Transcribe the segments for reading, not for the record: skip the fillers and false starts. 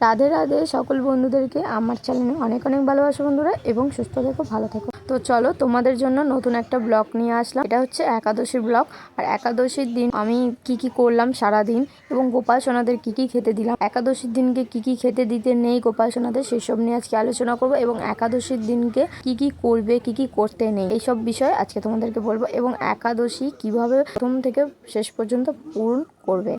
রাধে রাধে সকল বন্ধুদেরকে আমার চ্যানেলে অনেক অনেক ভালোবাসা বন্ধুরা, এবং সুস্থ থেকো, ভালো থেকো। তো চলো তোমাদের জন্য নতুন একটা ব্লগ নিয়ে আসলাম। এটা হচ্ছে একাদশীর ব্লগ। আর একাদশীর দিন আমি কি করলাম সারা দিন, এবং গোপাল সোনাদের কি খেতে দিলাম, একাদশীর দিনকে কি খেতে দিতে নেই গোপাল সোনাদের, সেসব নিয়ে আজকে আলোচনা করব। এবং একাদশীর দিনকে কি করবে, কি করতে নেই, এইসব বিষয়ে আজকে তোমাদেরকে বলবো। এবং একাদশী কিভাবে প্রথম থেকে শেষ পর্যন্ত পূরণ করবে।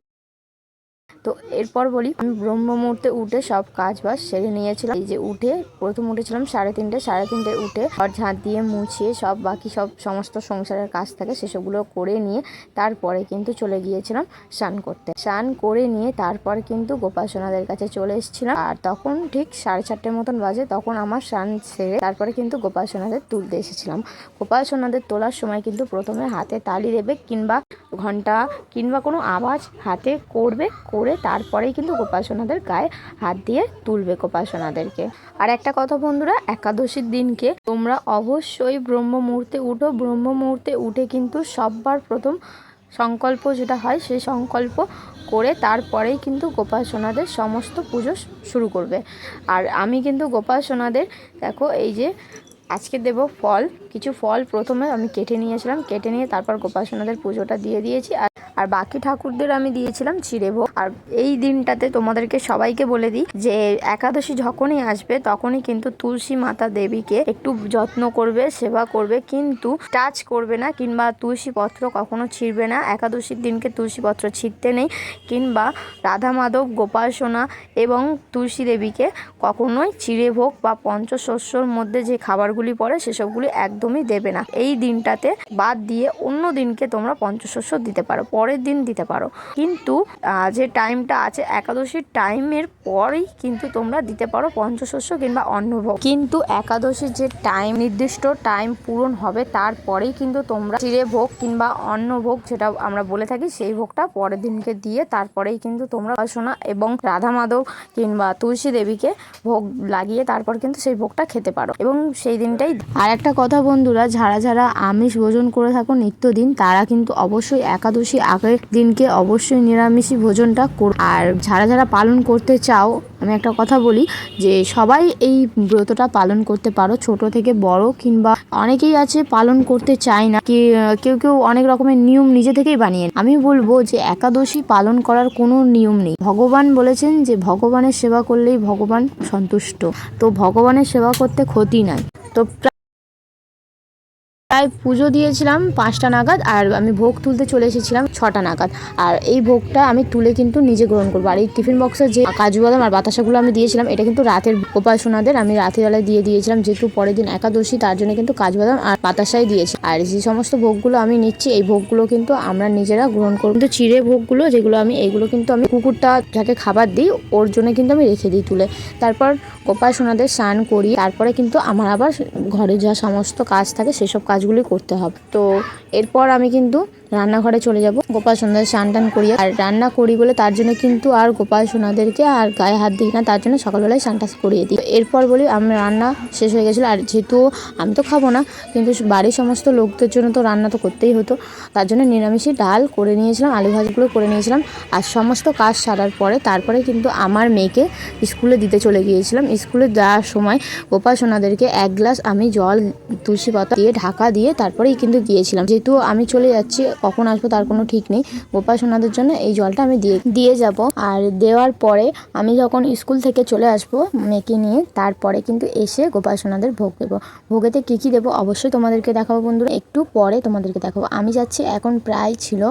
তো এরপর বলি, আমি ব্রহ্ম মুহূর্তে উঠে সব কাজ বাজ সেরে নিয়েছিলাম। এই যে উঠে প্রথম উঠেছিলাম 3:30 উঠে ঘর ঝাঁট দিয়ে মুছিয়ে সব বাকি সমস্ত সংসারের কাজ থাকে সেসবগুলো করে নিয়ে তারপরে কিন্তু চলে গিয়েছিলাম স্নান করতে। স্নান করে নিয়ে তারপর কিন্তু গোপাল সোনাদের কাছে চলে এসেছিলাম। আর তখন ঠিক 4:30 মতন বাজে, তখন আমার স্নান সেরে তারপরে কিন্তু গোপাল সোনাদের তুলতে এসেছিলাম। গোপাল সোনাদের তোলার সময় কিন্তু প্রথমে হাতে তালি দেবে, কিংবা ঘন্টা কিংবা কোনো আওয়াজ হাতে করবে, করে তারপরেই কিন্তু গোপাল সোনাদের গায়ে হাত দিয়ে তুলবে গোপাল সোনাদেরকে। আর একটা কথা বন্ধুরা, একাদশীর দিনকে তোমরা অবশ্যই ব্রহ্ম মুহূর্তে উঠো। ব্রহ্ম মুহূর্তে উঠে কিন্তু সববার প্রথম সংকল্প যেটা হয়, সেই সংকল্প করে তারপরেই কিন্তু গোপাল সোনাদের সমস্ত পুজো শুরু করবে। আর আমি কিন্তু গোপাল সোনাদের দেখো, এই যে আজকে দেব ফল, কিছু ফল প্রথমে আমি কেটে নিয়েছিলাম, কেটে নিয়ে তারপর গোপাল সোনাদের পুজোটা দিয়ে দিয়েছি। আর বাকি ঠাকুরদের আমি দিয়েছিলাম চিড়ে ভোগ। আর এই দিনটাতে তোমাদেরকে সবাইকে বলে দিই যে একাদশী যখনই আসবে তখনই কিন্তু তুলসী মাতা দেবীকে একটু যত্ন করবে, সেবা করবে, কিন্তু টাচ করবে না, কিংবা তুলসী পত্র কখনো ছিঁড়বে না। একাদশীর দিনকে তুলসী পত্র ছিঁড়তে নেই, কিংবা রাধা মাধব, গোপাল সোনা এবং তুলসী দেবীকে কখনোই চিড়ে ভোগ বা পঞ্চশস্যর মধ্যে যে খাবারগুলি পড়ে সেসবগুলি একদমই দেবে না। এই দিনটাতে বাদ দিয়ে অন্য দিনকে তোমরা পঞ্চশস্য দিতে পারো, পরের দিন দিতে পারো, কিন্তু যে টাইমটা আছে একাদশীর টাইমের পরেই কিন্তু তোমরা দিতে পারো পঞ্চশস্য কিংবা অন্নভোগ। কিন্তু একাদশীর যে টাইম, নির্দিষ্ট টাইম পূরণ হবে তারপরেই কিন্তু তোমরা চিড়ে ভোগ কিংবা অন্নভোগ যেটা আমরা বলে থাকি, সেই ভোগটা পরের দিনকে দিয়ে তারপরেই কিন্তু তোমরা সোনা এবং রাধা মাধব কিংবা তুলসী দেবীকে ভোগ লাগিয়ে তারপর কিন্তু সেই ভোগটা খেতে পারো। এবং সেই দিনটাই। আর একটা কথা বন্ধুরা, যারা আমিষ ভোজন করে থাকো নিত্যদিন, তারা কিন্তু অবশ্যই একাদশী আগের দিনকে অবশ্যই নিরামিষই ভোজনটা করো। আর যারা পালন করতে চাও, আমি একটা কথা বলি যে সবাই এই ব্রতটা পালন করতে পারো, ছোট থেকে বড়, কিংবা অনেকেই আছে পালন করতে চায় না, কেউ অনেক রকমের নিয়ম নিজে থেকেই বানিয়ে। আমি বলবো যে একাদশী পালন করার কোনো নিয়ম নেই। ভগবান বলেছেন যে ভগবানের সেবা করলেই ভগবান সন্তুষ্ট, তো ভগবানের সেবা করতে ক্ষতি নাই। তো প্রায় পুজো দিয়েছিলাম 5টা নাগাদ, আর আমি ভোগ তুলতে চলে এসেছিলাম 6টা নাগাদ। আর এই ভোগটা আমি তুলে কিন্তু নিজে গ্রহণ করবো। আর এই টিফিন বক্সের যে কাজু বাদাম আর বাতাসাগুলো আমি দিয়েছিলাম, এটা কিন্তু রাতের গোপাল সোনাদের আমি রাতের বেলায় দিয়ে দিয়েছিলাম, যেহেতু পরের দিন একাদশী, তার জন্য কিন্তু কাজু বাদাম আর বাতাসাই দিয়েছি। আর যে সমস্ত ভোগগুলো আমি নিচ্ছি, এই ভোগগুলো কিন্তু আমরা নিজেরা গ্রহণ করবো। কিন্তু চিড়ে ভোগগুলো যেগুলো এইগুলো কিন্তু আমি কুকুরটা যাকে খাবার দিই ওর জন্য কিন্তু আমি রেখে দিই তুলে। তারপর গোপাল সোনাদের স্নান করি, তারপরে কিন্তু আমার আবার ঘরে যা সমস্ত কাজ থাকে সেসব কাজগুলি করতে হবে। তো এরপর আমি কিন্তু রান্নাঘরে চলে যাব, গোপাল সোনাদের স্নান টান করি। আর রান্না করি বলে তার জন্য কিন্তু আর গোপাল সোনাদেরকে আর গায়ে হাত দিই না, তার জন্য সকালবেলায় স্নান টান করিয়ে দিই। এরপর বলি, আমার রান্না শেষ হয়ে গেছিলো। আর যেহেতু আমি তো খাবো না, কিন্তু বাড়ির সমস্ত লোকদের জন্য তো রান্না তো করতেই হতো, তার জন্য নিরামিষই ডাল করে নিয়েছিলাম, আলু ভাজিগুলো করে নিয়েছিলাম। আর সমস্ত কাজ সারার পরে তারপরে কিন্তু আমার মেয়েকে স্কুলে দিতে চলে গিয়েছিলাম। স্কুলে যাওয়ার সময় গোপাল সোনাদেরকে 1 গ্লাস আমি জল তুলসী পাতা দিয়ে ঢাকা দিয়ে তারপরেই কিন্তু দিয়েছিলাম। যেহেতু আমি চলে যাচ্ছি, কখন আসবো তার কোনো ঠিক নেই, গোপাল সোনাদের জন্য এই জলটা আমি দিয়ে যাব। আর দেওয়ার পরে আমি যখন স্কুল থেকে চলে আসবো মেয়েকে নিয়ে, তারপরে কিন্তু এসে গোপাল সোনাদের ভোগ দেবো। ভোগেতে কি দেবো অবশ্যই তোমাদেরকে দেখাবো বন্ধুরা, একটু পরে তোমাদেরকে দেখাবো। আমি যাচ্ছি, এখন প্রায় ছিল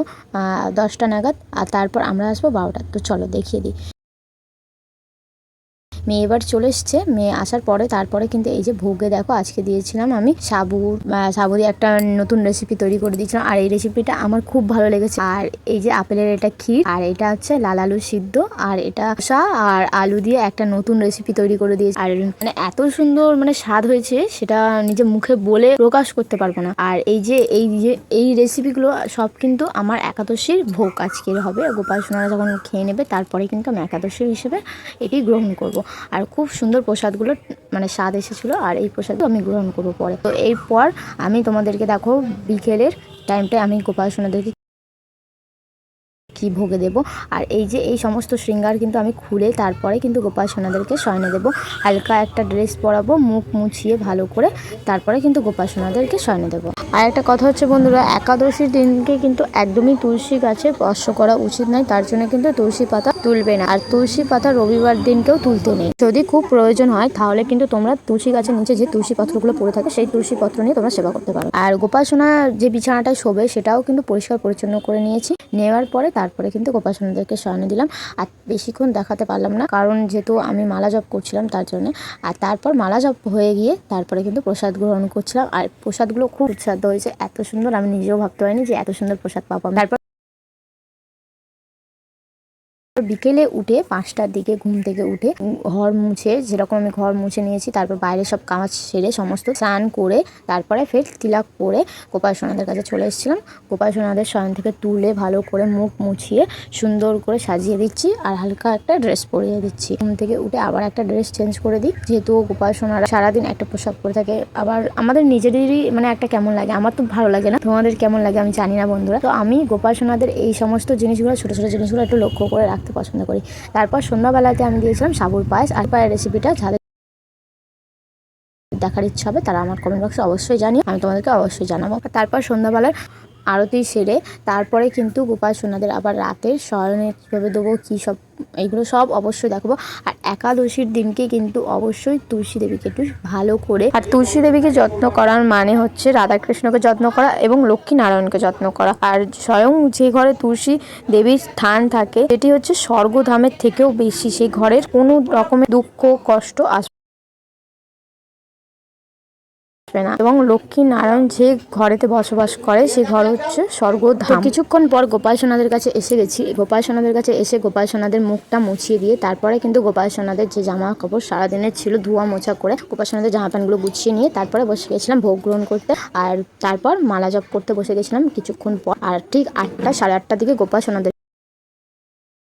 10টা নাগাদ, আর তারপর আমরা আসবো 12টা। তো চলো দেখিয়ে দিই। মেয়ে এবার চলে এসছে, মেয়ে আসার পরে তারপরে কিন্তু এই যে ভোগে দেখো আজকে দিয়েছিলাম আমি সাবু দিয়ে একটা নতুন রেসিপি তৈরি করে দিয়েছিলাম। আর এই রেসিপিটা আমার খুব ভালো লেগেছে। আর এই যে আপেলের এটা ক্ষীর, আর এটা হচ্ছে লাল আলু সিদ্ধ, আর এটা আর আলু দিয়ে একটা নতুন রেসিপি তৈরি করে দিয়েছি। আর মানে এত সুন্দর স্বাদ হয়েছে, সেটা নিজে মুখে বলে প্রকাশ করতে পারবো না। আর এই রেসিপিগুলো সব কিন্তু আমার একাদশীর ভোগ আজকের হবে। গোপাল সোনারা যখন খেয়ে নেবে তারপরে কিন্তু আমি একাদশীর হিসেবে এটি গ্রহণ করব। আর খুব সুন্দর প্রসাদগুলো স্বাদ এসেছিলো, আর এই প্রসাদ আমি গ্রহণ করবো পরে। তো এরপর আমি তোমাদেরকে দেখো বিকেলের টাইমটায় আমি গোপাল সোনাদেরকে কি ভোগে দেবো। আর এই যে এই সমস্ত শৃঙ্গার কিন্তু আমি খুলে তারপরে কিন্তু গোপাল সোনাদেরকে শয়নে দেবো। হালকা একটা ড্রেস পরাবো, মুখ মুছিয়ে ভালো করে, তারপরে কিন্তু গোপাল সোনাদেরকে শয়নে দেবো। আর একটা কথা হচ্ছে বন্ধুরা, একাদশীর দিনকে কিন্তু একদমই তুলসী গাছে স্পর্শ করা উচিত নয়, তার জন্য কিন্তু তুলসী পাতা তুলবে না। আর তুলসী পাতা রবিবার দিনকেও তুলতে নেই। যদি খুব প্রয়োজন হয় তাহলে কিন্তু তোমরা তুলসী গাছের নিচে যে তুলসী পত্রগুলো পড়ে থাকে সেই তুলসী পত্র নিয়ে তোমরা সেবা করতে পারো। আর গোপাল সোনা যে বিছানাটায় শোবে সেটাও কিন্তু পরিষ্কার পরিচ্ছন্ন করে নিয়েছি। নেওয়ার পরে তারপরে কিন্তু গোপাল সোনাদেরকে শয়নে দিলাম। আর বেশিক্ষণ দেখাতে পারলাম না, কারণ যেহেতু আমি মালা জপ করছিলাম তার জন্য। আর তারপর মালা জপ হয়ে গিয়ে তারপরে কিন্তু প্রসাদ গ্রহণ করছিলাম। আর প্রসাদগুলো খুব সুস্বাদু হয়েছে, এত সুন্দর আমি নিজেও ভাবতে পারিনি যে এত সুন্দর প্রসাদ পাবো। তারপর বিকেলে উঠে 5টার দিকে ঘুম থেকে উঠে ঘর মুছে, যেরকম আমি ঘর মুছে নিয়েছি, তারপর বাইরে সব কাজ সেরে সমস্ত স্নান করে তারপরে ফের তিলক পরে গোপাল সোনাদের কাছে চলে এসেছিলাম। গোপাল সোনাদের শয়ন থেকে তুলে ভালো করে মুখ মুছিয়ে সুন্দর করে সাজিয়ে দিচ্ছি আর হালকা একটা ড্রেস পরিয়ে দিচ্ছি। ঘুম থেকে উঠে আবার একটা ড্রেস চেঞ্জ করে দিই, যেহেতু গোপাল সোনারা সারাদিন একটা পোশাক পরে থাকে। আবার আমাদের নিজেদেরই মানে একটা কেমন লাগে, আমার তো ভালো লাগে না, তোমাদের কেমন লাগে আমি জানি না বন্ধুরা। তো আমি গোপাল সোনাদের এই সমস্ত জিনিসগুলো, ছোট ছোট জিনিসগুলো একটু লক্ষ্য করে রাখতে পছন্দ করি। তারপর সন্ধ্যাবেলাতে আমি দিয়েছিলাম সাবুর পায়েস। আর পায়ের রেসিপিটা যাদের দেখার ইচ্ছা হবে তারা আমার কমেন্ট বক্সে অবশ্যই জানিও, আমি তোমাদেরকে অবশ্যই জানাবো। তারপর সন্ধ্যাবেলার আরতি সেরে তারপরে কিন্তু গোপাল সোনাদের আবার রাতের শয়নে কীভাবে দেবো, কী সব, এইগুলো সব অবশ্যই দেখাবো। আর একাদশীর দিনকে কিন্তু অবশ্যই তুলসী দেবীকে একটু ভালো করে, আর তুলসী দেবীকে যত্ন করার মানে হচ্ছে রাধাকৃষ্ণকে যত্ন করা এবং লক্ষ্মী নারায়ণকে যত্ন করা। আর স্বয়ং যে ঘরে তুলসী দেবীর স্থান থাকে সেটি হচ্ছে স্বর্গধামের থেকেও বেশি, সেই ঘরের কোনো রকমের দুঃখ কষ্ট আসবে না। এবং লক্ষ্মী নারায়ণ যে ঘরেতে বসবাস করে সে ঘর হচ্ছে স্বর্গধাম। কিছুক্ষণ পর গোপাল সোনাদের কাছে এসে গেছি। গোপাল সোনাদের কাছে এসে গোপাল সোনাদের মুখটা মুছিয়ে দিয়ে তারপরে কিন্তু গোপাল সোনাদের যে জামা কাপড় সারাদিনের ছিল ধোয়া মোছা করে গোপাল সোনাদের জামা প্যান্টগুলো গুছিয়ে নিয়ে তারপরে বসে গেছিলাম ভোগ গ্রহণ করতে। আর তারপর মালা জপ করতে বসে গেছিলাম কিছুক্ষণ পর। আর ঠিক 8টা সাড়ে 8টার দিকে গোপাল সোনাদের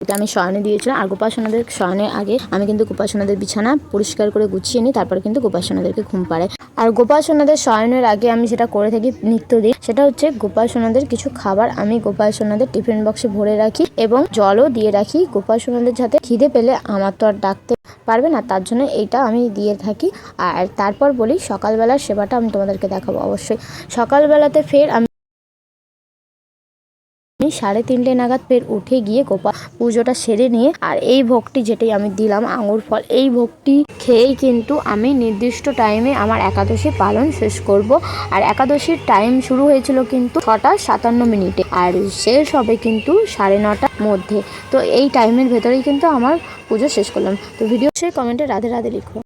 আমি শয়নে দিয়েছিলাম। আর গোপাল সোনাদের শয়নের আগে আমি কিন্তু গোপাল সোনাদের বিছানা পরিষ্কার করে গুছিয়ে নিই, তারপরে কিন্তু গোপাল সোনাদেরকে ঘুম পাড়াই। আর গোপাল সোনাদের শয়নের আগে আমি যেটা করে থাকি নিত্যদিন, সেটা হচ্ছে গোপাল সোনাদের কিছু খাবার আমি গোপাল সোনাদের টিফিন বক্সে ভরে রাখি এবং জলও দিয়ে রাখি। গোপাল সোনাদের যাতে খিদে পেলে আমার তো আর ডাকতে পারবে না, তার জন্য এইটা আমি দিয়ে থাকি। আর তারপর বলি সকালবেলার সেবাটা আমি তোমাদেরকে দেখাবো অবশ্যই। সকালবেলাতে ফের আমি 3:30 নাগাদ ফের উঠে গিয়ে গোপাল পুজোটা সেরে নিয়ে, আর এই ভোগটি যেটাই আমি দিলাম আঙুর ফল, এই ভোগটি খেয়েই কিন্তু আমি নির্দিষ্ট টাইমে আমার একাদশী পালন শেষ করব। আর একাদশীর টাইম শুরু হয়েছিল কিন্তু 6:57 আর শেষ হবে কিন্তু 9:30টার মধ্যে। তো এই টাইমের ভেতরেই কিন্তু আমার পুজো শেষ করলাম। তো ভিডিও শেষে কমেন্টে রাধে রাধে লিখো।